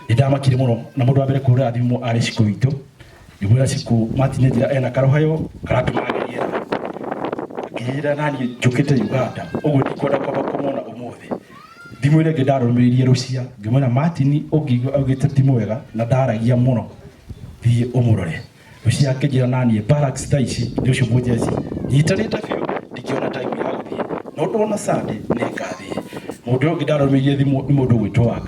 ndamakire muno na mundu wa mbere kura thimu ari ciku witu ndibura ciku matine njira ena karohayo karatumageria kihira nani njukite Uganda uguo ndikwenda kwamba kumona umuthi thimu ile ngidarumiririe rucia ngimona matini ugigo augite timu wega na ndaragia muno thie umurore rucia akijira nani barracks taici ndio cio mujeci nyitanite biu ndikiona time ya guthie no ndona sande nekathie mundu ngidarumiririe thimu ni mundu gwitwa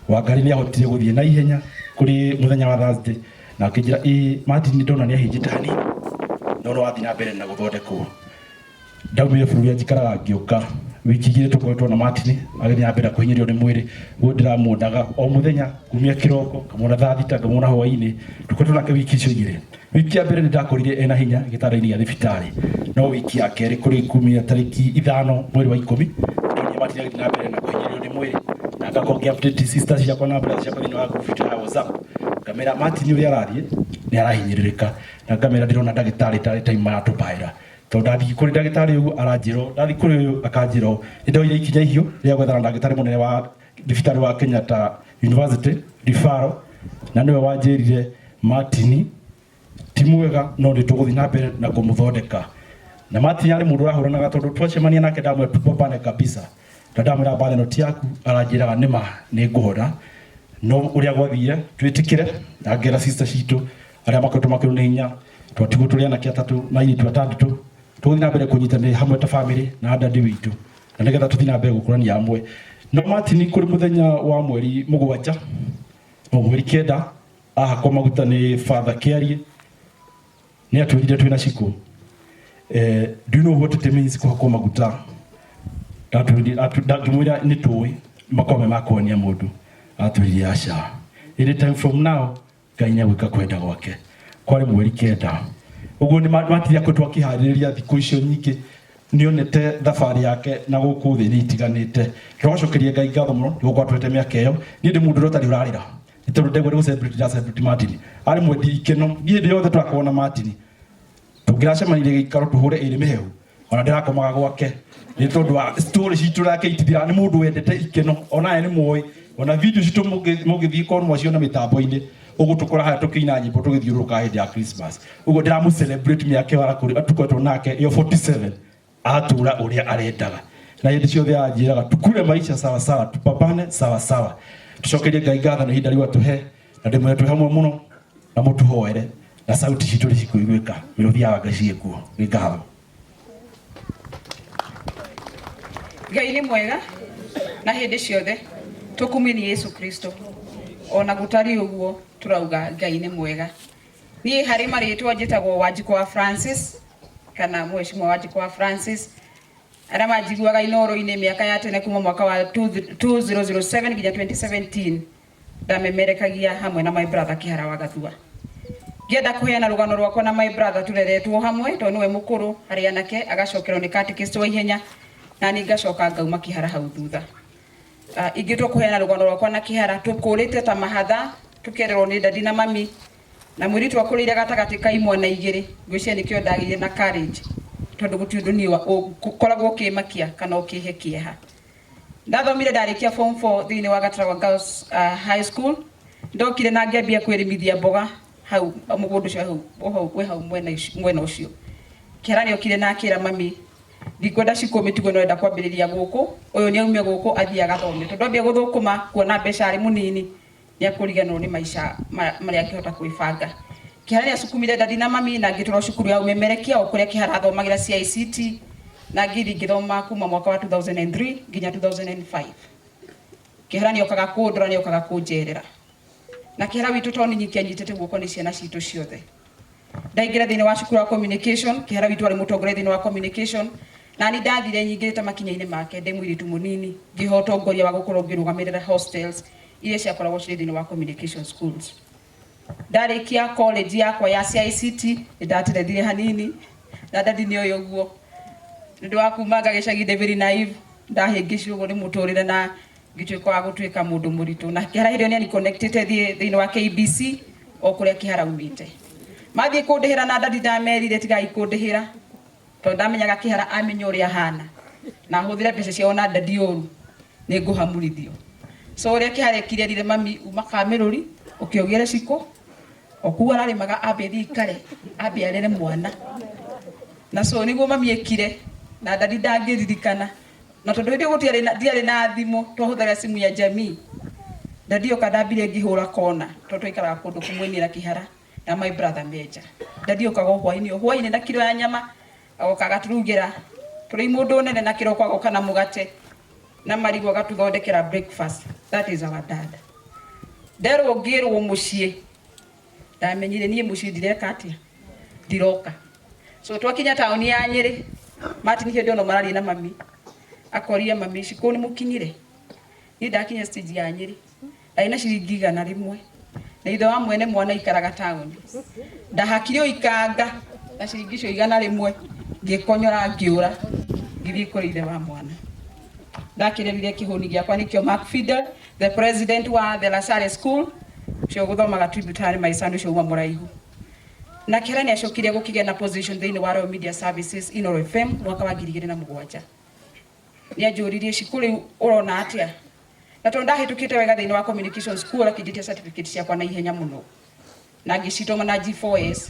Wangari ni ahotire guthie na ihenya kuri muthenya wa Thursday na akijira Martin ndona ni ahinjite hani no wathi na mbere na guthondekwo ndaumire bũrũri ajikaraga ngĩũka wiki igĩrĩ tũkoretwo na Martin agĩthiĩ na mbere kũhinyĩrio nĩ mwĩrĩ guo ndĩramuonaga o mũthenya kumia kĩroko kamona thaa thita kamona hwaĩ-inĩ tũkoretwo nake wiki icio igĩrĩ wiki ya mbere nĩndakorire ena hinya gĩtanda-inĩ gĩa thibitarĩ no wiki ya kerĩ kũrĩ kumia tarĩki 5 mweri wa 10 ndonire Martin agĩthiĩ na mbere na kũhinyĩrio nĩ mwĩrĩ na ngakorwo update sisters ciakwa na brothers ciakwa thĩinĩ wa group ya WhatsApp kamera Martin ũrĩa arathiĩ nĩ arahinyĩrĩrĩka na kamera ndĩrona ndagĩtarĩ tarĩ time ya tũbaĩra tondu ndathi kuri ndagĩtarĩ uyu aranjĩrwo ndathi kuri uyu akanjĩrwo nĩndoire ikinya ihio rĩa gwethana ndagĩtarĩ mũnene wa thibitarĩ wa Kenyatta University referral na nĩwe wanjĩrire Martin ti mwega no nĩtũgũthiĩ na mbere na kũmũthondeka na Martin arĩ mũndũ ũrahũranaga tondũ twacemania nake ndamwĩra tupambane kabisa na ndamwĩra mbare no ti yaku aranjĩraga nĩma nĩngũhona no ũrĩa gwathire twĩtĩkĩre na ngera sister citũ arĩa makoretwo makĩrwo nĩ hinya twatigwo tũrĩ anake atatũ na airĩtu atandatũ tũgũthiĩ na mbere kũnyitanĩra hamwe ta family na andũ witũ na nĩgetha tũthiĩ na mbere gũkũrania hamwe no Martin kũrĩ mũthenya wa mweri 7 mweri 9 ahakwo maguta nĩ Father Kiari nĩ atwĩrire twĩna ciko do you know what it means kuhakwo maguta ndangĩmwĩra nĩ tũĩ makome makuonia mũndũ atwĩrire aca any time from now Ngai nĩegwĩka kwenda gwake kwarĩ mweri 9 uguo ni Martin akoretwo akĩharĩrĩria thikũ icio nyingĩ nĩonete thabarĩ yake na gũkũ thĩ nĩ itiganĩte tũgacokeria Ngai ngatho mũno nĩgũkorwo twete mĩaka ĩyo niĩ ndĩ mũndũ ũrĩa ũtarĩ ũrarĩra nĩ tondũ ndegwenda gũcelebrate Martin arĩ mwendi ikeno niĩ ndĩ yothe tũrakorwo na Martin tũngĩracemanirie gĩikaro tũhũre ĩrĩ mĩhehu ona ndĩrakomaga gwake nĩ tondũ wa story citũ rake itithira nĩ mũndũ wendete ikeno ona nĩ mũĩ ona video citũ mũgĩthiĩ korwo mwaciona mĩtambo-inĩ ugu tukora haya tukina nyimbo tugithiuruka hĩndĩ ya Christmas ugu ndiramu celebrate miake wara kuri atukoretwo nake iyo 47 atura uria arendaga na hĩndĩ ciothe anjiraga tukure maisha sawa sawa tupambane sawa sawa tucokerie Ngai ngatho na ihinda rĩu atuhe na ndĩmwĩre twĩ hamwe mũno na mũtũhoere na sauti citũ cikuiguĩka mĩrũthi ya Ngai ciĩkuo nĩ ngatho Ngai nĩ mwega na hĩndĩ ciothe tukumini Yesu Kristo ona gutari uguo turauga Ngai nĩ mwega niĩ harĩ marĩtwa njĩtagwo Wanjikwa Francis kana mheshimiwa Wanjikwa Francis arĩa manjiguaga inoro-inĩ mĩaka ya tene kuma mwaka wa 2007 nginya 2017 ndamemerekagia hamwe na my brother Kihara wa Gathua ngĩenda kũheana rũgano rwakwa na my brother tureretwo hamwe tondũ nĩwe mũkũrũ harĩ anake agacokerwo nĩ catechist wa ihenya na nĩ ngacoka ngauma Kihara hau thutha ingĩtwo kũheana rũgano rwakwa na Kihara tũkũrĩte ta mahatha tũkererwo nĩ dadi na mami na mwĩritu akũrĩire gatagatĩ ka imwana igĩrĩ ngwĩciria nĩkĩo ndagĩire na courage tondũ gũtirĩ ũndũ niĩ ũkoragwo ũkĩmakia kana ũkĩhe kĩeha ndathomire ndarĩkia form 4 thĩinĩ wa Gathua Girls High School ndokire na ngĩambia kwĩrĩmithia mboga hau mũgũnda ũcio hau mwena ũcio Kihara nĩokire na akĩra mami ndikwenda cikũ mĩtugo no enda kwambĩrĩria gũkũ ũyũ nĩ aumia gũkũ athiĩ agathome tondũ ambia gũthũkũma kuona mbeca arĩ mũnini nĩ akũriganĩrwo nĩ maica marĩa angĩhota kwĩbanga Kihara nĩ acukumire dadi na mami na ngĩtwarwo cukuru ya ũmemerekia o kũrĩa Kihara athomagĩra CICT na ngĩthoma kuma mwaka wa 2003 nginya 2005 Kihara nĩ okaga kũndora nĩ okaga kũnjerera na Kihara witũ tondũ nyiki anyitĩte guoko nĩ ciana citũ ciothe ndaingĩra thĩinĩ wa cukuru wa communication Kihara witũ arĩ mũtongoria thĩinĩ wa communication na nĩ ndathire nyingĩrĩte makinya-inĩ make ndĩ mũirĩtu mũnini ngĩhota ũtongoria wa gũkorwo ngĩrũgamĩrĩra hostels iria ciakoragwo cirĩ thĩinĩ wa communication schools ndarĩkia college yakwa ya CICT nĩndaterethire hanini na dadi nĩ ũyũ ũguo nĩndũ wa kuma ngagĩcagi very naive ndahĩngĩcirwo nĩ mũtũrĩre na ngĩtuĩka wa gũtuĩka mũndũ mũritũ na Kihara hĩndĩ ĩyo nĩ connected thĩinĩ wa KBC o kũrĩa Kihara umĩte mathiĩ kũndĩhĩra na dadi ndamerire tigai kũndĩhĩra tondũ ndamenyaga Kihara amenya ũrĩa ahana na hũthĩre mbeca ciao na dadi ũru nĩ ngũhamurithio so ria kiharekire rire mami uma kameruri ukiogera ciko okuwa rari maga abethi kare abiarere mwana na so niguo mami ekire na dadi ndangĩririkana na tondu hindi gutiarĩ na thimo twahũthagĩra simu ya jamii dadi okadambire ngĩhũra kona tondu ikaraga kũndũ kũmwe na Kihara na my brother Major dadi okaga hwaini na kilo ya nyama agokaga turugĩra tũrĩ mũndũ nene na kĩroko agoka na mũgate na marigo agatuthondekera breakfast. That is our dad. Nderwo ngĩrwo mũciĩ ndamenyire niĩ mũciĩ ndireka atia ndiroka so twakinya taoni ya Nyeri Martin hĩndĩ ono marari na mami akoria mami ciko nĩ mũkinyire ni ndakinya stage ya Nyeri aina ciringi 100 na ithe wa mwene mwana ikaraga taoni ndahakire ikanga na ciringi cio 100 ngĩkonyora ngĩũra ngĩthiĩ kũrĩ ithe wa mwana ndakĩrĩrire kĩhũni gĩakwa nĩkĩo Mark Fidel the president wa the Lasare school cio gũthomaga thibitari maicandu cio uma mũraihu na Kihara nĩ acokire gũkĩgĩa na position thĩinĩ wa Royal Media Services Inoro FM mwaka wa 2007 nĩ anjũririe cikũrĩ ũrona atĩa na tondu ndahĩtũkĩte wega thĩinĩ wa communication school akĩnjĩtia certificate ciakwa na ihenya mũno na ngĩcitũma na G4S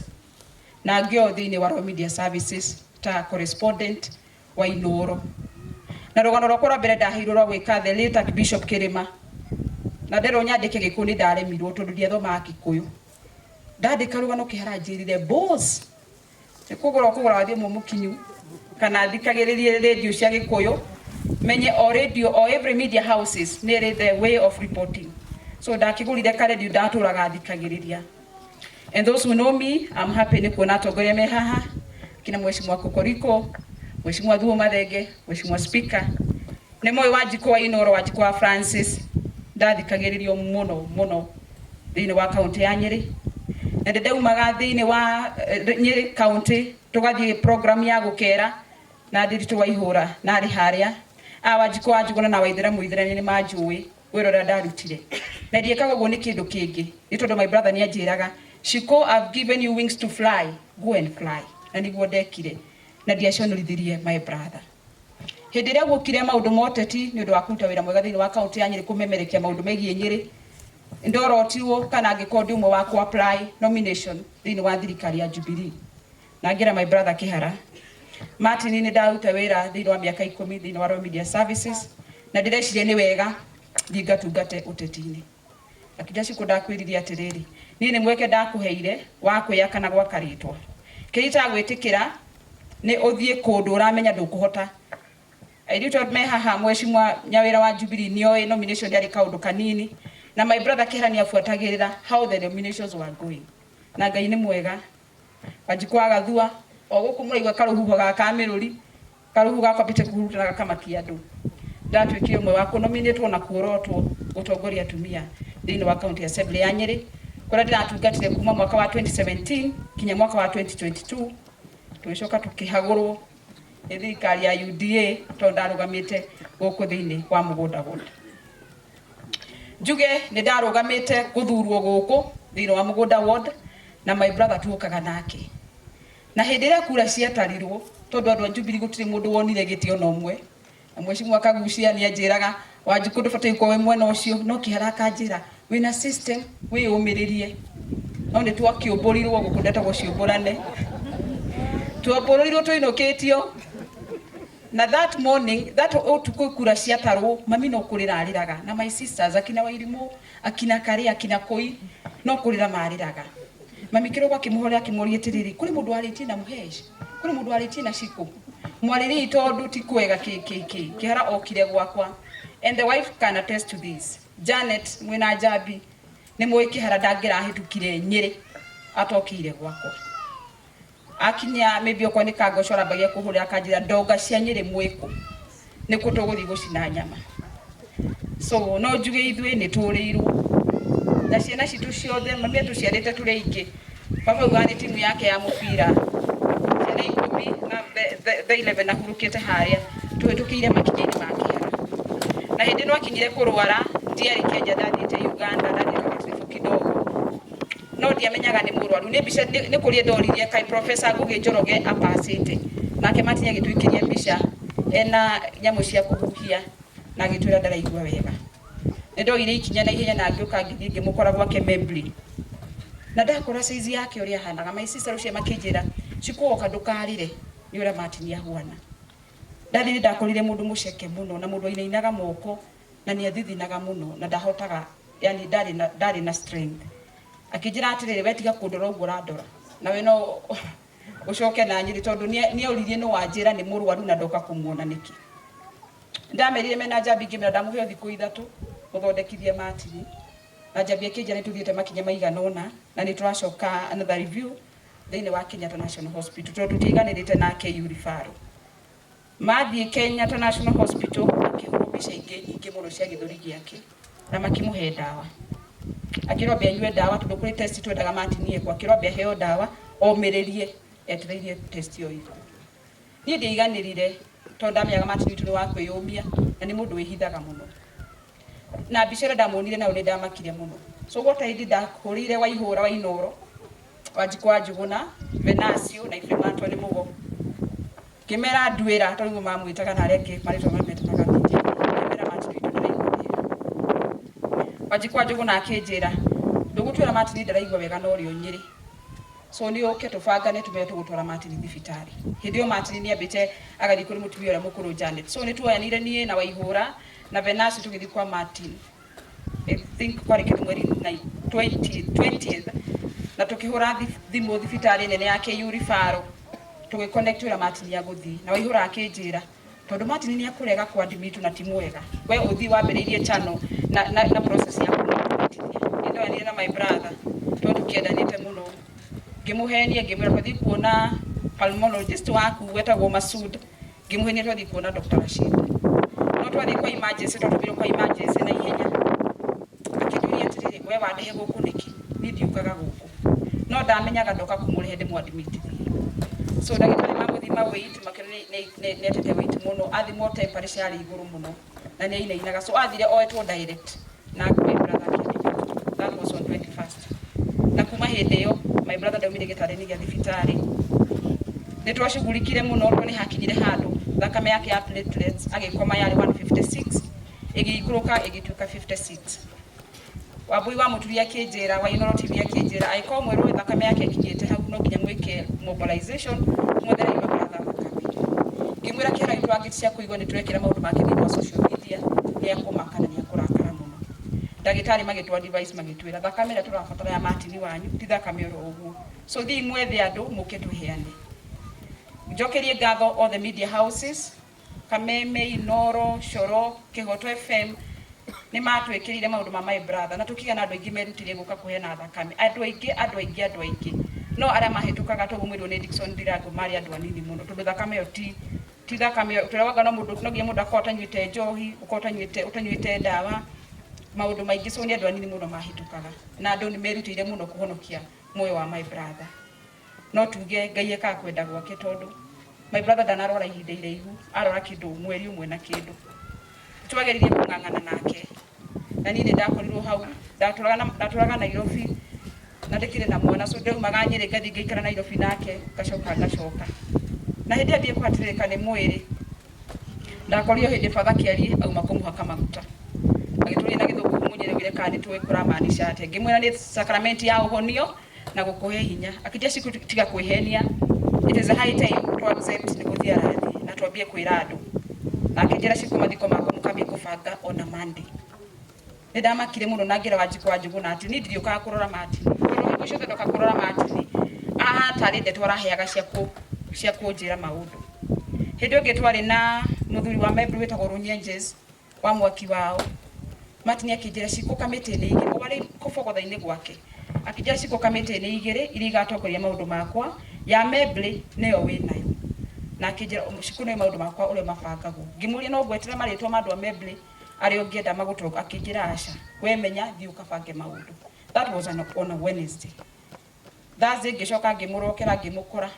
na ngĩo thĩinĩ wa Royal Media Services ta correspondent wa Inoro na rũgano rwakwa rwa mbere ndaheirwo rwa gwĩka the late Archbishop Kĩrĩma na nderwo nyandĩke Gĩkũyũ ndaremirwo tondu ndiathomaga Gĩkũyũ ndandĩka rũgano Kihara njĩrire boss kũgũra wathiĩ mũkinyu kana thikagĩrĩrie radio cia Gĩkũyũ menye o radio or every media houses nĩ the way of reporting so ndakĩgũrire ka radio ndatũraga thikagĩrĩria. And those who know me, I'm happy nĩ kuona atongoria me haha kina Mheshimiwa Kokoriko, Mheshimiwa Thuo Mathenge, Mheshimiwa Speaker nĩ moyo wa Njiko wa Inoro wa Njiko wa Francis ndathikagĩrĩrio mũno thĩinĩ wa kaunti ya Nyeri na ndaumaga thĩinĩ wa Nyeri county tugathiĩ program ya gũkera na ndiritu wa ihũra na arĩ harĩa awa Njiko wa Njuguna na Waithera Mũithĩra nĩ manjũĩ wĩra ũrĩa ndarutire na ndiĩkaga ũguo nĩ kĩndũ kĩngĩ nĩ tondũ my brother nĩ anjĩraga Shiko, I've given you wings to fly, go and fly na nĩguo ndekire na ndiaconorithirie my brother. Hĩndĩ ĩrĩa gũkire maũndũ moteti nĩ ũndũ wa kũruta wĩra mwega thĩinĩ wa kaunti ya Nyeri kũmemerekia maũndũ megiĩ Nyeri ndorotirwo kana angĩkorwo ndĩ ũmwe wa ku apply nomination thĩinĩ wa thirikari ya Jubilee na ngĩra my brother Kihara Martin nĩ ndaruta wĩra thĩinĩ wa mĩaka 10 thĩinĩ wa Royal Media Services na ndĩreciria nĩ wega thiĩ ngatungate ũteti-inĩ akija ciko ndakwĩrire atĩrĩrĩ niĩ nĩ mweke ndakũheire wa kwĩyaka na gwaka rĩtwa kĩrĩa gwĩtĩkĩra nĩ ũthiĩ kũndũ ũramenya ndũkũhota airĩtu me haha Mheshimiwa Nyawĩra wa Jubilee nĩoĩ nomination yarĩ kaũndũ kanini na my brother Kihara nĩ afuatagĩrĩra how the nominations were going na Ngai nĩ mwega Wanjikũ wa Gathua o gũkũ mũraigua karũhuho ga kamerũri karũhuho gakapite kũhuruta na gakamakia andũ ndatuĩkire ũmwe wa kũnominatwo na kuorotwo gũtongoria atumia thĩinĩ wa county assembly ya Nyeri kũrĩa ndĩratungatire kuma mwaka wa 2017 kinya mwaka wa 2022 tũgĩcoka tũkĩhagũrwo nĩ thirikari ya UDA tondũ ndarũgamĩte gũkũ thĩinĩ wa mũgũnda gũkũ njuge nĩ ndarũgamĩte gũthurwo gũkũ thĩinĩ wa mũgũnda ward na my brother tuokaga nake na hĩndĩ ĩrĩa kura ciatarirwo tondũ andũ a Jubilee gũtirĩ mũndũ wonire gĩtĩ ona ũmwe na Mheshimiwa Kagucia nĩ anjĩraga Wanjikũ ndũbataire gũkorwo mwena ũcio no Kihara akanjĩra wĩna system wĩyũmĩrĩrie no nĩ twakĩũmbũrirwo gũkũ ndetagwo ciũmbũrane twambũrĩirwo tũinũkĩtio na that morning that ũtukũ kura ciatarwo mami no kũrĩra arĩraga na my sisters akina Wairimũ akina Kari akina Koi no kũrĩra marĩraga mami kĩroko akĩmũhoria akĩmũria atĩrĩrĩ kũrĩ mũndũ warĩtie na Muhesh kũrĩ mũndũ warĩtie na Shiko mwarĩrie tondũ ti kwega Kihara okire gwakwa and the wife can attest to this Janet mwena Jabi nĩ mũĩ Kihara ndangĩrahĩtũkire Nyeri atokire gwakwa akinya maybe okwa nĩ kangocora mbagia kũhũrĩra akanjĩra ndonga cia Nyeri mwĩkũ nĩ kũ tũgũthiĩ gũcina nyama so no njuge ithuĩ nĩ tũrĩirwo na ciana citũ ciothe mami tũciarĩte tũrĩ aingĩ baba uga nĩ timu yake ya mũbira ciana 10 na the 11 ahurũkĩte harĩa tũhĩtũkĩire makinya-inĩ ma Kihara na hĩndĩ no akinyire kũrwara ndiarĩ Kenya ndathiĩte Uganda ndathiĩte gũtiribu kidogo no ndiamenyaga nĩ mũrwaru nĩ mbica nĩ kũrĩa ndoririe kai Professor Ngũgĩ Njoroge apacĩte nake matinya gĩtwĩkĩria mbica ena nyamũ cia kũhuhia na gĩtwĩra ndaraigua wega ndo ire ikinya na ihenya na ngioka ngithie ngimukora gwake membri na ndakora size yake uria hanaga my sister ucio makijira cikuoka ndukarire ni uria Martin ahuana ndari ndakorire mundu muceke muno na mundu inainaga moko na ni athithinaga muno na ndahotaga yani ndari na strength akijira atirire wetiga kundora uguo randora na we no ucoke na nyiri tondu ni auririe no wanjira ni murwaru na ndoka kumuona niki ndamerire mena jambi ngimera ndamuhe thiku ithatu muthondekithie Martin na jambi akijira ni tuthiete makinya maiganona na ni turacoka another review thini wa Kenyatta National Hospital tondu tutiganirite nake referral mathie Kenyatta National Hospital akihurubisha ingi muno cia githuri giake na makimuhe dawa akirobia anywe dawa tondu kuri test twendaga Martin kwa kirobia heo dawa omiririe etereirie test yo ifu ni ndiiganirire tondu amyaga Martin tu wa kwiyumia na ni mundu wihithaga muno na bicera ndamonire na uri ndamakire muno so what I did akurire wa ihura wa inoro wajikwa juguna venasio na ifrimato ni mugo kimera duera tondu mamwitaga na areke marito mametaka miti kimera Martin tu ndaigwa wajikwa juguna akijira ndugutwira Martin ndaigwa wega no rio nyiri so ni oke tubangane tumeto gutwara Martin thibitari hindio Martin ni abite agari kuri mutumia ura mukuru Janet so ni tuoyanire nie na waihura na venasi tugithi kwa Martin I think kwa reke mweri 20th na tukihura thimu thibitari nene yake referral tugiconnect ura Martin ya guthi na waihura akijira tondu Martin ni akurega kwa admit na timu wega we uthi wambiriirie channel na process ya kumwitithia ndo ani na my brother tondu kiendanite muno gimuhenia ngimwira kwathi kuona pulmonologist waku wetagwo Masud gimuhenia twathi kuona Dr. Rashid no twathi kwa emergency twatubirwo kwa emergency na ihenya akiduria atiriri we wandehe guku niki ni ndiukaga guku no ndamenyaga ndoka kumurihe ndi mwadmit so ndagitari mamuthima weight makene ne atete weight muno athimo temperature ari iguru muno na ni inainaga so athire oetwo direct na my brother that was on 21st na kuma hindi yo my brother ndaumire gitari-ini gia thibitari ni twashughulikire muno tondu ni hakinyire handu thakame yake ya platelets agikoma yari 156 igikuruka igituka 56 wabui wa muturia kijira wa inoro TV kijira aiko mweru thakame yake kinyite hau no kinya mwike mobilization muthera iba brother thakame ngimwira kira itu angitisia kuigwa ni twekira maundu make ni social media ni akumakana ni akurakara muno ndagitari magitwa device magitwira thakame na turafatara ya Martin wanyu ti thakame oro uguo so thi mwethe andu muke tuheane njokerie ngatho all the media houses Kameme Inoro Shoro Kihoto FM ni matwikirire maundu ma my brother na tukigana andu aingi merutire guka kuheana thakame andu aingi no aria mahitukaga tugumwirwo ni Dickson Dirago mari andu anini muno tondu thakame yo ti thakame turawaga no mundu nogie mundu akota nywite njohi ukota nywite dawa maundu maingi so ni andu anini muno mahitukaga na andu ni merutire muno kuhonokia moyo wa my brother no tuge Ngai eka kwenda gwake tondu my brother danarora ihinda iraihu arora kindu mweri umwe na kindu twageririe kungangana nake na ni ndakorirwo hau ndaturaga Nairobi na ndikire na mwana so ndeu maganyire ngathi ngikara Nairobi nake gacoka na hindi athie kwatirika ni mwiri ndakorio hindi father ciarí auma kumuhaka maguta agituri na githuku munyere wire kandi twikura maanisha ate ngimwira ni sacrament ya uhonio na gukuhe hinya akija siku tiga kwihenia it is a high time to accept ni guthia rathi na twambie kwira andu na akijira siku mathiko mako mukambie kubanga ona Monday ndamakire muno nagira wajikwa njuguna ati ni ndiriuka kurora Martin iro icio ndoka kurora Martin tari nde twaraheaga cia kunjira maundu hindi ungi twari na muthuri wa membri wetagwo Runyenjes wa mwaki wao Martin akijira siku kamete-ini igiri wari kubogotha-ini gwake akijira siku kamete-ini igiri iri gatokoria maundu makwa ya membri niyo winayo na akijira siku ni maundu makwa uri mabangagwo ngimuria no gwetera maritwa mandu a membri ari ongienda maguturuka akijira aca wemenya thi ukabange maundu that was on a Wednesday Thursday ngicoka ngimurokera ngimukora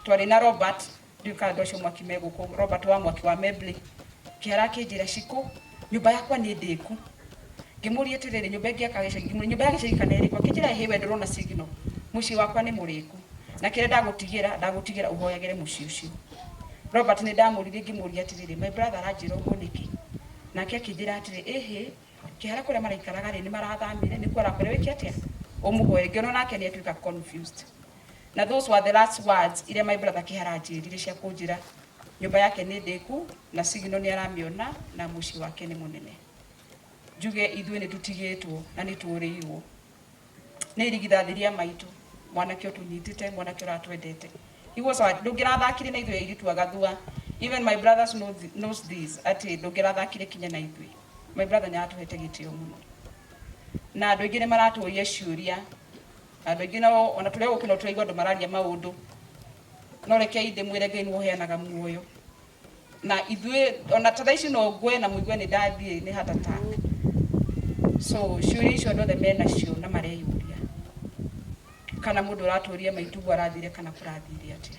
twari na Robert duka docio mwaki meguko Robert wa mwaki wa membri Kihara akijira siku nyumba yakwa ni ndiku ngimuria tiriri nyumba ingi akagica ngimuria nyumba yake cikana kwa kijira hewe ndorona signal muci wakwa ni muriku na kire ndagutigira uhoyagire muci ucio Robert ni ndamuririe ngimuria tiriri my brother ajira ugo niki nake akijira atiri Kihara kule maraikaraga ni marathamire ni kwara kule wiki atia umuhoe ngeno nake ni atuika confused. Na those were the last words ile my brother Kihara ajirire cia kunjira nyumba yake ni ndeku na signal ni aramiona na muci wake ni munene. Njuge ithuĩ nĩ tutigĩtwo na nĩ tũrĩirwo nĩ irigithathiria maitũ mwanake ũtũnyitĩte mwanake ũratwendete. He was ndũngĩrathakire na ithuĩ airĩtu a Gathua. Even my brothers knows this atĩ ndũngĩrathakire kinya na ithuĩ. My brother nĩ atũhete gĩtĩo mũno na andũ aingĩ nĩ maratũũria ciũria. Andũ aingĩ nao ona tũrĩa gũkũ no tũraigua andũ mararia maũndũ no rekei ndĩmwĩre Ngai nĩ ũheanaga muoyo na ithuĩ ona ta ici no ngwe na mũigue nĩ ndathiĩ nĩ heart attack. So ciũria icio no the men acio na mareyũria kana mũndũ ũratũũria maitũ arathire kana kũrathire atĩa.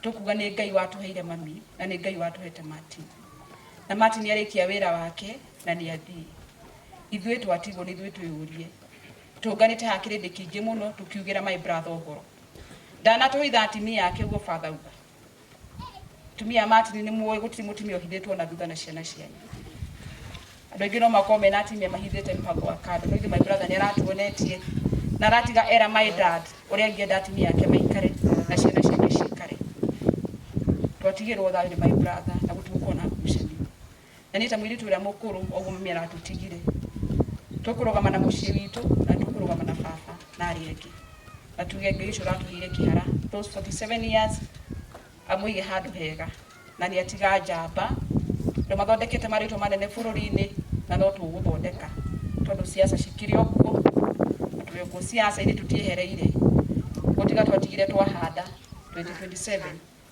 Tũkuga nĩ Ngai watũheire mami na nĩ Ngai watũhete Martin na Martin arĩkia wĩra wake na nĩ athiĩ. Ithuĩ twatigwo nĩ ithuĩ twĩyũrie tũnganĩte ha kĩrĩndĩ kĩingĩ mũno tũkiugĩra my brother ũhoro. Ndanatũitha atimia yake guo father uga tumia Martin nĩ muoĩ gũtirĩ mũtumia ũhithĩtwo na thutha na ciana cianyu. Andũ aingĩ no makorwo mena atimia mahithĩte mĩbango wa kando no ithuĩ my brother nĩ aratuonetie na aratiga era my dad ũrĩa angĩenda atimia yake maikare na ciana ciake cikare. Twatigĩrwo thayũ nĩ my brother na gũtigũkorwo na ngucanio na niĩ ta mũirĩtu ũrĩa mũkũrũ ũguo mami aratũtigire tũkũrũgama na mũciĩ witũ na tũkũrũgama na baba na arĩa angĩ na tuge Ngai ũcio ũratũheire Kihara those 47 years amũige handũ hega na nĩ atiga njamba ndũ mathondekete marĩtwa manene bũrũri-inĩ na no tũgũthondeka tondũ siasa cikĩrĩ okuo tũrĩ okuo siasa irĩ tũtiehereire gũtiga twatigire twahanda 2027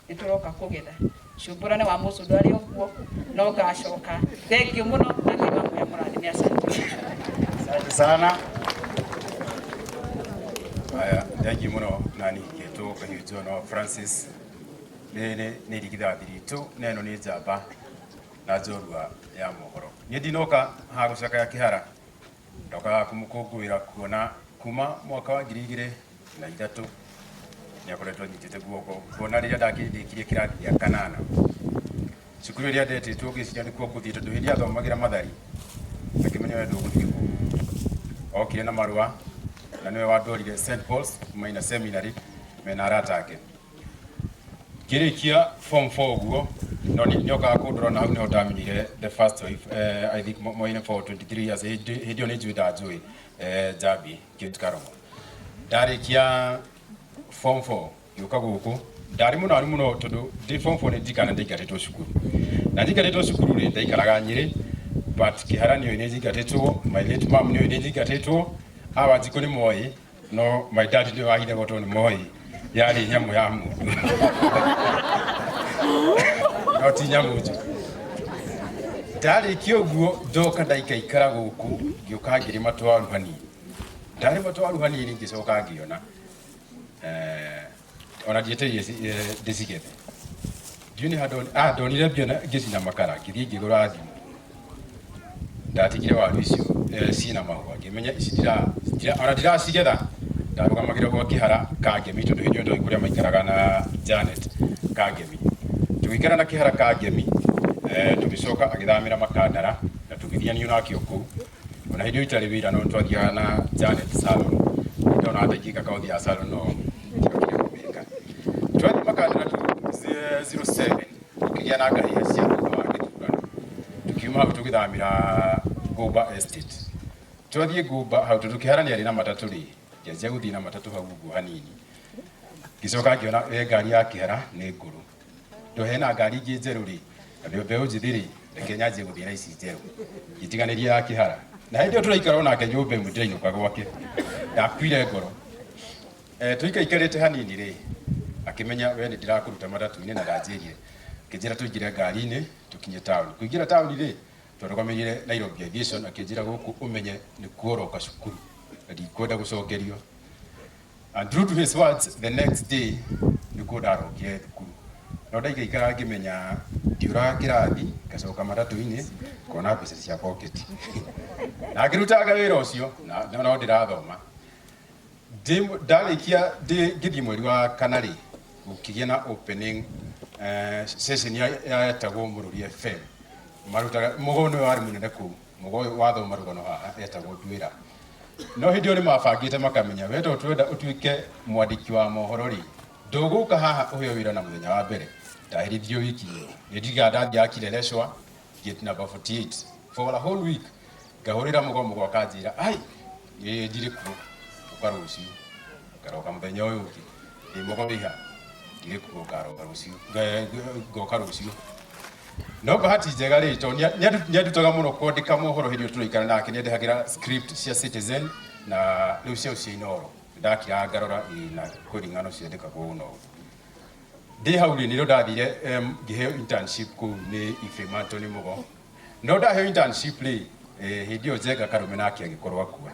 nĩ tũroka kũgetha ciũmbũrane wa mũcũ ndwarĩ okuo no ngacoka. Thengiũ mũno na Ngai wamũhe mũrathime. Asante sana. Haya, thengiũ mũno nani gĩtũ Kahiũ no Francis nĩ irigithathiri tu neno nĩ njamba na njorua ya mohoro. Niĩ ndinoka ha gũcakaya Kihara ndokaga kũmũkũngũĩra kuona kuma mwaka wa 2003 nĩ akoretwo nyitĩte guoko kuona rĩrĩa ndakĩrĩkirie kĩrathi gĩa kanana cukuru ĩrĩa ndetĩtwo ngĩciria nĩkuo ngũthiĩ tondũ hĩndĩ athomagĩra Mathari akĩmenya wendo gũthiĩ kũu okire na marũa na nĩwe wandorire St Paul's Maina Seminary mena arata ake kĩrĩkia form 4 guo no nĩ okaga kũndora na hau nĩho ndamenyire the first wife I think Moine for 23 years hĩndĩ ĩyo nĩ njũĩ ndanjũĩ Jabi Kĩtkaromo ndarĩkia form 4 gĩũka gũkũ ndarĩ mũnari mũno tondũ ndĩ form 4 nĩ ndikana ndaingatĩtwo cukuru na ndingatĩtwo cukuru rĩ ndaikaraga Nyĩrĩ but Kihara nĩyo nĩ ndingatĩtwo my late mom nĩyo nĩ ndingatĩtwo awa njiko nĩ moĩ no my dad nĩ wahire gotwo nĩ moĩ yarĩ nyamũ ya mũndũ no ti nyamũ njũ. Ndarĩkia ũguo ndoka ndaikaikara gũkũ ngĩũka ngĩrĩ matwaru hanini ndarĩ matwaru hanini ngĩcoka ngĩona ona ndieteire ndĩcigethe ndiũnĩ ndonire mbia ngĩcina makara ngĩthiĩ ngĩgũra thimũ ndatigire waru icio ciĩna mahũa ngĩmenya ici ona ndiracigetha ndarũgamagĩra gwa Kihara Kangemi tondũ hĩndĩ ĩyo ndoĩ kũrĩa maikaraga na Janet Kangemi tũgĩikara na Kihara Kangemi tũgĩcoka agĩthamĩra Makandara na tũgĩthianio nake o kũu ona hĩndĩ ĩyo itarĩ wĩra no twathiaga na Janet salon ndona ndaingĩka kaũthi ya salon no twathiĩ Makandara 07 tũkĩgĩa na ngahĩha cia thutha wa gĩthurano tukiuma hau tũgĩthamĩra Gũmba Estate twathiĩ Gũmba hau tondũ Kihara nĩ arĩ na matatũ rĩ njanjia gũthiĩ na matatũ hau ũguo hanini ngĩcoka ngĩona ngari ya Kihara nĩ ngũrũ ndo hena ngari ingĩ njerũ rĩ na ndio mbeũ njĩthĩ rĩ reke nyanjie gũthiĩ na ici njerũ itiganĩrie ya Kihara na hĩndĩ ĩyo tũraikara onake nyũmba ĩmwe ndĩrainũka gwake ndakuire ngoro tũikaikarĩte hanini rĩ akĩmenya we nĩ ndirakũruta matatũ-inĩ na ndanjĩrie akĩnjĩra tũingĩre ngari-inĩ tũkinye taũni kũingĩra taũni rĩ twarũgamĩrĩire Nairobi Aviation akĩnjĩra gũkũ ũmenye nĩ kuoroka cukuru na ndikwenda gũcokerio and true to his words the next day nĩkuo ndarokire thukuru no ndaikaikara ngĩmenya ndiũraga kĩrathi ngacoka matatũ-inĩ kona mbeca cia pocket na ngĩrutaga wĩra ũcio no ndĩrathoma ndarĩkia ngĩthiĩ mweri wa kana rĩ gũkĩgĩa na opening session yetagwo Mũrũri FM marutaga mũgono warĩ mũnene kũu mugoyo wathoma rugano haha etagwo Ndwira no hindi oni mabangite makamenya weto twenda utuike mwandiki wa mohoro ri nduguka haha uheo wira na muthenya wa mbere ndahirithio wiki ndiga ndathiakire Leshwa gate number 48 for a whole week ngahurira mugomo gwa kanjira ai njiri ku ukaruci karoka muthenya uyu uki mugomo iha njiri ku karuci gokaruci no bahati njega ri to nyandutaga muno kwandika mohoro hindi turaikara nake nyendehagira script cia Citizen na riu cia Inoro ndakira ngarora na kuringano ciandikagwo uno ndi hau ni ro ndathire ngiheo internship ku ni Ifemanto ni mugo no ndaheo internship ri hindi Njenga Karume nake agikorwa kuo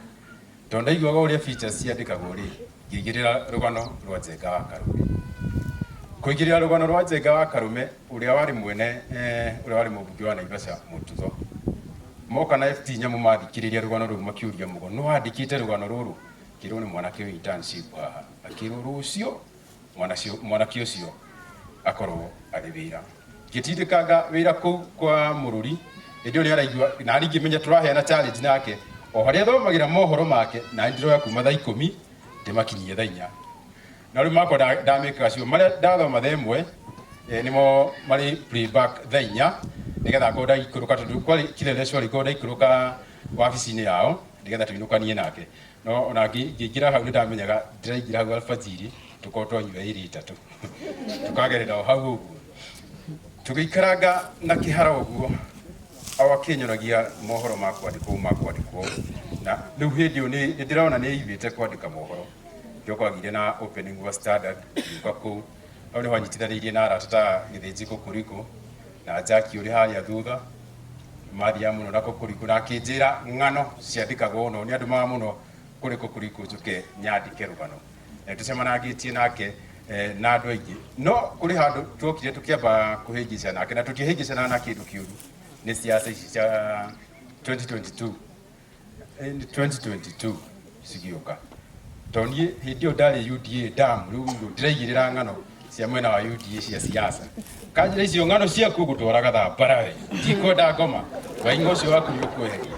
to ndaiguaga uria features ciandikagwo ri ngigirira rugano rwa Njenga wa Karume kuigirira rugano rwa Njenga wa Karume uria wari mwene uria wari mubungi wa Naivasha Mututho moka na FT nyamu mathikiriria rugano ru makiuria mugo no andikite rugano ruru kirwo ni mwanake wa internship haha akirwo rucio mwanake ucio akorwo ari wira gitindikanga wira ku kwa mururi ndio ni araigua na ringi menya turaheana challenge nake o haria thomagira mohoro make na ndiroya kuma thaa 10 ndimakinyie thaa 4 na ri mako ndamika cio maria ndathoma themwe nimo mari playback thaa 4 nigetha ngoda ikuruka tondu kwari Kileleshwa ri ngoda ikuruka wabici-ini yao nigetha tuinukanie nake no ona ngingira hau ndamenyaga ndiraingira hau alfajiri tukorwo nyua iri itatu tukagerera hau uguo tugiikaranga na Kihara uguo awakinyoragia mohoro makwandikwo na riu hindi ni ndirona ni ivite kwandika mohoro ngiokagire na opening wa Standard yukaku au ni wanyitithanirie na aratata githinji kukuriko na Jackie uri haria thutha maria muno na kukuriko na kinjira ng'ano ciandikagwo no ni andu ma muno kuri kukuriko njuke nyandike rugano tucemanagitie nake na andu aingi no kuri handu twokire tukiamba kuhingica nake na tukihingicana na kindu kiuru ni siasa ici cia 2022 cigioka toni hindi ndari UDA dam riu ndiraigirira ng'ano cia mwena wa UDA cia siasa kanjira icio ng'ano ciaku gutwaraga thambarawe tikwenda ngoma waingo ucio waku ukweheria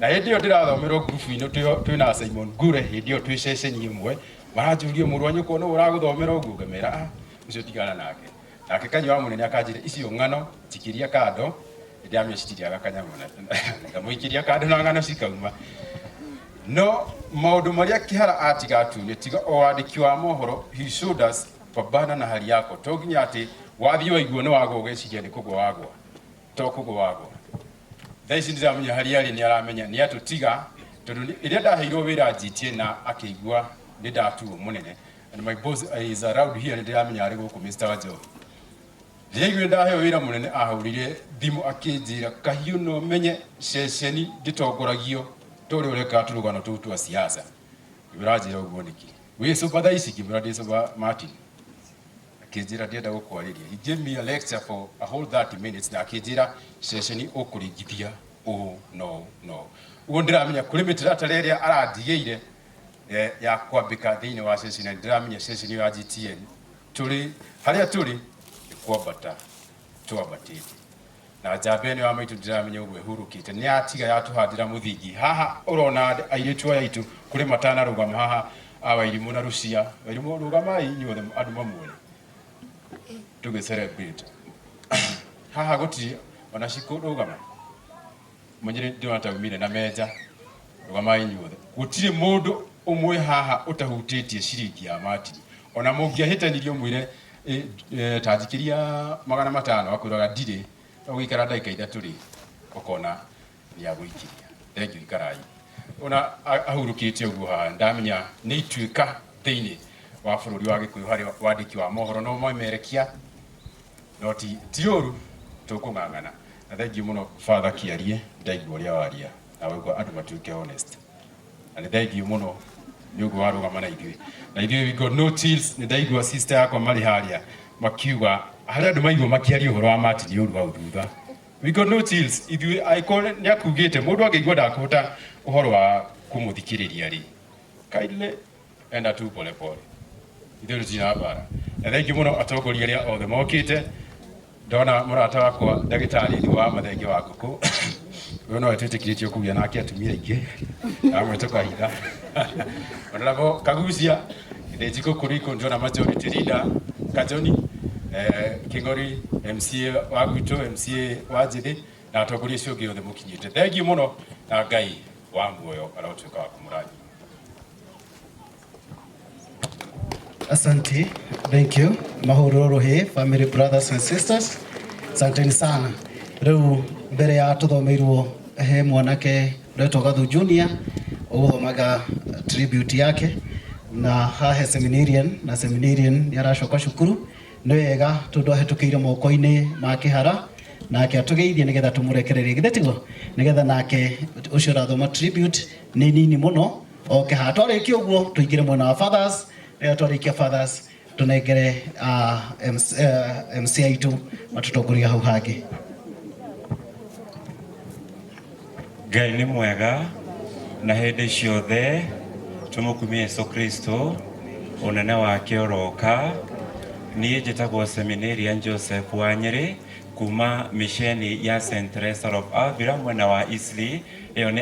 na hindi yo ndirathomerwo group-ini twina Simon Ngure hindi yo twi session imwe maranjuria muru wanyu ko no uraguthomera uguo ngamera ucio tigana nake kanywa munene akanjira icio ng'ano tikiria kando ndiamye citiriaga kanyamuna ngamuikiria kando na ng'ano cikauma no maundu maria Kihara atiga tu ni tiga o andiki wa mohoro he showed us pabana na hali yako toginya ati wathii waiguo ni wago ugeciria ni kugwa wagwa to kugwa wagwa thaici ndiramenya hali yari ni aramenya ni atutiga tondu iria ndaheirwo wira njitie na akigua ni ndatuo munene and my boss is around here ndiramenya ari guku Mr. Wajo Ndiaigwe ndaheo wira munene ahurire thimu akinjira kahiu no menye ceceni nditongoragio turi ureka turugano tu twa siasa ibirajira uguo niki we super ici kibiradi super Martin akinjira ndienda gukwariria he gave me a lecture for a whole 30 minutes na akinjira ceceni ukuringithia no ugo ndiramenya kuri mitiratara iria arandigeire ya kwambika thiini wa ceceni ndiramenya ceceni ya GTN turi haria turi kwambata twambatite na jambeni wa maitu ndiramenya uguo hurukite ni atiga yatuhandira muthingi haha urona airitu aitu kuri matana rugama haha awairimu na Rusia wairimu rugama inyuothe andu mamwe tuge celebrate haha guti ona ciku rugama munyire ndiona taumire na meja rugama inyuothe gutire mundu umwe haha utahutitie ciringi ya Martin ona mungiahitanirio mwire tajikiria 500 akwiraga ndire ogikara ndaika ithatu ri ukona ni agwikiria thank you ikarai ona ahurukite uguo ha ndamenya ni ituika thiini wa bururi wa Gikuyu hari wandiki wa mohoro no moimerekia noti tioru tukung'ang'ana na thank you muno Father Kiarie ndaigua ria waria na wigua andu matuike honest and thank you muno nyugo warugama na ithuĩ we got no chills ni ndaigua sister yakwa mari haria makiuga haria andu maigua makiaria uhoro wa Martin uru hau thutha we got no chills ithuĩ icon ni akugite mundu angeigua ndakũhota uhoro wa kumuthikiriria ri kindly enda tu pole pole ithuĩ tina bara na thank you muno atongoria aria othe mokite ndona murata wakwa ndagĩtarĩ wa mathenge wa ngũkũ we no twitikiritio kugia nake atumia ingi amwe tukahitha onarabo kagucia ndejiko kuriko ndona majority leader Kajoni Kingori MCA wa gwito MCA wa Jithi na atongoria cio ngi othe mukinyite thengiu muno na Ngai wa muoyo arotuika wa kumurathi. Asante, thank you. Mahuroro he, family brothers and sisters. Asanteni sana. Riu mbere ya tuthomeirwo he mwanake retwo Gathua Junior uthomaga tribute yake na hahe seminarian na seminarian yaracoka cukuru ni wega tundu ahetukire moko-ini ma Kihara nake atugeithie nigetha tumurekererie githetigo nigetha nake ucio rathoma tribute ni nini muno oke ha twariki uguo tuingire mwena wa fathers twariki fathers tunengere MC aitu matutongoria hau hangi. Ngai ni mwega na hindi ciothe tumukumie Yesu Kristo unene wake uroka. Niĩ njĩtagwo Seminarian Joseph wa Nyeri kuma misheni ya St. Teresa of Avila mwena wa Eastleigh. Iyo ni